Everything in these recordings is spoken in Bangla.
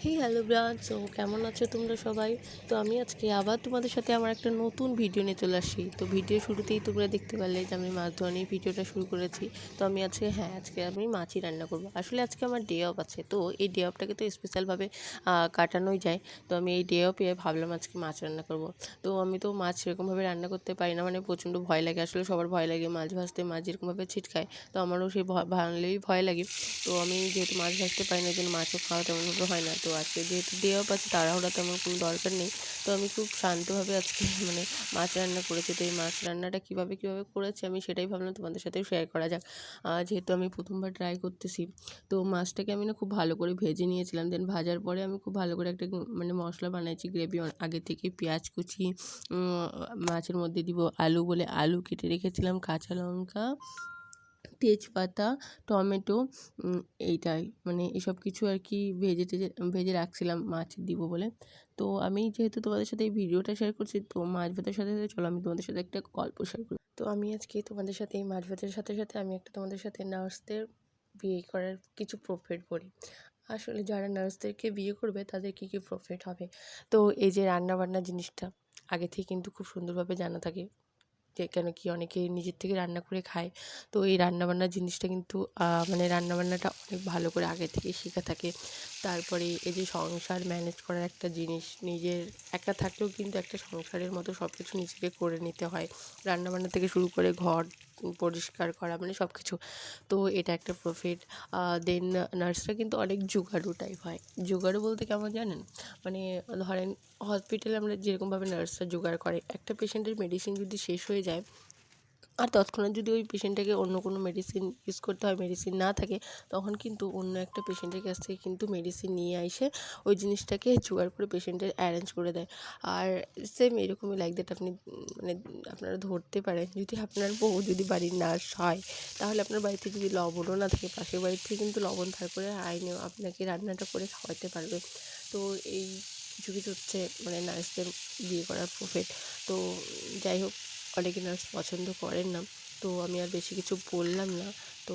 Hello bran. কেমন আছো তোমরা সবাই? তো আমি আজকে আবার তোমাদের সাথে আমার একটা নতুন ভিডিও নিয়ে চলে আসি। তো ভিডিও শুরুতেই তোমরা দেখতে পারলে যে আমি মাছ ধোয়া নিয়ে ভিডিওটা শুরু করেছি। তো আমি আজকে আমি মাছই রান্না করব। আসলে আজকে আমার ডে অফ আছে, তো এই ডে অফটাকে তো স্পেশালভাবে কাটানোই যায়। তো আমি এই ডে অফে ভাবলাম আজকে মাছ রান্না করব। তো আমি তো মাছ সেরকমভাবে রান্না করতে পারি না, মানে প্রচণ্ড ভয় লাগে। আসলে সবার ভয় লাগে মাছ ভাজতে, মাছ যেরকমভাবে ছিটকায়, তো আমারও সেই ভাঙলেই ভয় লাগে। তো আমি যেহেতু মাছ ভাজতে পারি না, ওই জন্য মাছও খাওয়া তেমনভাবে হয় না। তো আজকে যেহেতু ডে অফ আছে, তাড়াহুড়া তেমন কোনো দরকার নেই। তো আমি খুব শান্তভাবে আজকে মানে মাছ রান্না করেছি। তো এই মাছ রান্নাটা কীভাবে করেছি আমি সেটাই ভাবলাম তোমাদের সাথেও শেয়ার করা যাক। যেহেতু আমি প্রথমবার ট্রাই করতেছি, তো মাছটাকে আমি না খুব ভালো করে ভেজে নিয়েছিলাম। দেন ভাজার পরে আমি খুব ভালো করে একটা মানে মশলা বানাইছি, গ্রেভি আগে থেকে পেঁয়াজ কুচি, মাছের মধ্যে দিব আলু বলে আলু কেটে রেখেছিলাম, কাঁচা লঙ্কা, তেজপাতা, টমেটো, এইটাই মানে এসব কিছু আর কি ভেজে রাখছিলাম মাছ দিব বলে। তো আমি যেহেতু তোমাদের সাথে এই ভিডিওটা শেয়ার করছি, তো মাছ ভাতের সাথে সাথে চলো আমি তোমাদের সাথে একটা গল্প শেয়ার করি। তো আমি আজকে তোমাদের সাথে এই মাছ ভাতের সাথে সাথে আমি একটা তোমাদের সাথে নার্সদের বিয়ে করার কিছু প্রফিট বলি। আসলে যারা নার্সদেরকে বিয়ে করবে তাদের কী কী প্রফিট হবে। তো এই যে রান্নাবান্না জিনিসটা আগে থেকে কিন্তু খুব সুন্দরভাবে জানা থাকে, যে কেন কি অনেকে নিজের থেকে রান্না করে খায়। তো এই রান্নাবান্নার জিনিসটা কিন্তু মানে রান্নাবান্নাটা অনেক ভালো করে আগে থেকে শেখা থাকে। তারপরে এই যে সংসার ম্যানেজ করার একটা জিনিস, নিজের একা থাকলেও কিন্তু একটা সংসারের মতো সব কিছু নিজেকে করে নিতে হয়। রান্নাবান্না থেকে শুরু করে ঘর পরিষ্কার করা মানে সব কিছু। তো এটা একটা প্রফিট। দেন নার্সরা কিন্তু অনেক জোগাড়ু টাইপ হয়। জোগাড়ু বলতে কেমন জানেন? মানে ধরেন হসপিটালে আমরা যেরকমভাবে নার্সরা জোগাড় করে, একটা পেশেন্টের মেডিসিন যদি শেষ হয়ে যায় আর তৎক্ষণাৎ যদি ওই পেশেন্টটাকে অন্য কোনো মেডিসিন ইউজ করতে হয়, মেডিসিন না থাকে, তখন কিন্তু অন্য একটা পেশেন্টের কাছ থেকে কিন্তু মেডিসিন নিয়ে এসে ওই জিনিসটাকে জোগাড় করে পেশেন্টের অ্যারেঞ্জ করে দেয়। আর সেম এরকমই লাইক দ্যাট আপনি মানে আপনারা ধরতে পারেন, যদি আপনার বউ যদি বাড়ির নার্স হয়, তাহলে আপনার বাড়িতে যদি লবণও না থাকে, পাশের বাড়ি থেকে কিন্তু লবণ ধার করে আইনেও আপনাকে রান্নাটা করে খাওয়াতে পারবে। তো এই কিছু কিছু হচ্ছে মানে নার্সদের বিয়ে করার প্রফিট। তো যাই হোক, অনেকে নার্স পছন্দ করেন না, তো আমি আর বেশি কিছু বললাম না। তো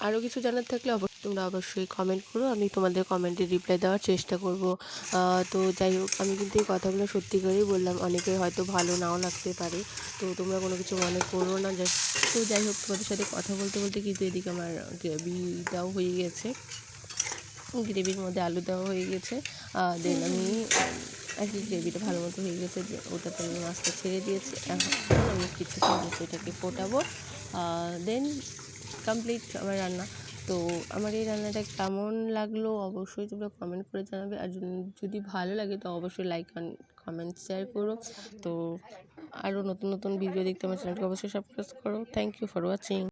আরও কিছু জানার থাকলে তোমরা অবশ্যই কমেন্ট করো, আমি তোমাদের কমেন্টের রিপ্লাই দেওয়ার চেষ্টা করব। তো যাই হোক, আমি কিন্তু এই কথাগুলো সত্যি করেই বললাম, অনেকের হয়তো ভালো নাও লাগতে পারে, তো তোমরা কোনো কিছু মনে করো না। তো যাই হোক, তোমাদের সাথে কথা বলতে বলতে কিন্তু এদিকে আমার গ্রেভিটাও হয়ে গেছে, গ্রেভির মধ্যে আলু দেওয়া হয়ে গেছে। দেন আমি আর কি গ্রেভিটা ভালো মতো হয়ে গেছে, ওটাতে আমি মাছটা ছেড়ে দিয়েছি। এখন আমি কিছুক্ষণ জাস্ট এটাকে ফোটাবো, দেন কমপ্লিট আমার রান্না। তো আমার এই রান্নাটা কেমন লাগলো অবশ্যই তোমরা কমেন্ট করে জানাবে। আর যদি ভালো লাগে তো অবশ্যই লাইক কমেন্ট শেয়ার করো। তো আরও নতুন নতুন ভিডিও দেখতে আমার চ্যানেলকে অবশ্যই সাবস্ক্রাইব করো। Thank you for watching.